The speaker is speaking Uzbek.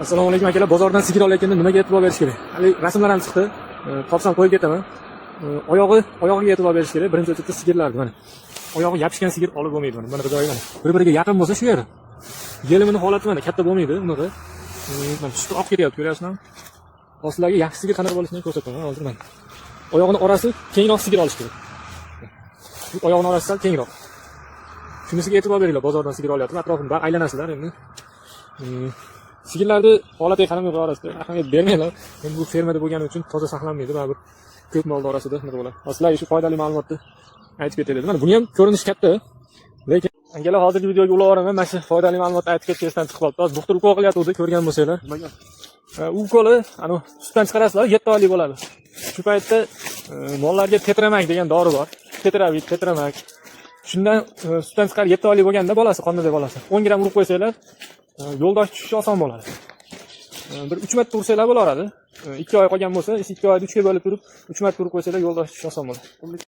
Assalomu alaykum akalar. Bozordan sigir olayotganda nimaga e'tibor berish kerak? Hali rasmlar ham chiqdi. Topsam qo'yib ketaman. Oyog'iga e'tibor berish kerak. Birinchi o'rinda sigirlarni mana. Oyog'i yopishgan sigir olib bo'lmaydi mana. Bunaqa joyi mana. Bir-biriga yaqin bo'lsa shu yer. Yelimini holati mana katta bo'lmaydi bunaqa. Mana shu oq ketyapti, ko'ryapsizmi? Hozirlarga yaxshi sigir qanaqa bo'lishini ko'rsataman hozir mana. Oyog'ini orasi kengroq sigir olish kerak. Oyog'ini orasi sal kengroq. Shunisiga e'tibor beringlar, bozordan sigir olyapti. Atrofini aylanasizlar endi. Sigirlarni holatiga qaramay orasida ahamiyat bermanglar. Men bu fermada bo'lgani uchun toza saqlanmaydi, baribir ko'p mollar orasida nima bo'ladi. Sizlarga shu foydali ma'lumotni aytib ketaylik. Mana buni ham ko'rinishi katta, lekin angalar hozirgi videoga ulaveraman. Mana shu foydali ma'lumotni aytib ketishdan chiqib qolibdi. Hozir buxtur ukol qilyapti, ko'rgan bo'lsanglar. Ukoli, ana sutdan chiqarasizlar, 7 oylik bo'ladi. Shu paytda mollarga tetramak degan dori bor. Tetramak. Shundan sutdan chiqarib 7 oylik bo'lganda bolasi, qonida bolasi. 10 gram urib qo'ysanglar, yo'ldosh tushishi oson bo'ladi. Bir 3 marta ursanglar bo'laveradi. 2 oy qolgan bo'lsa, 2 oyni 3 ga bo'lib turib, 3 marta urib qo'ysanglar yo'ldosh tushishi oson bo'ladi.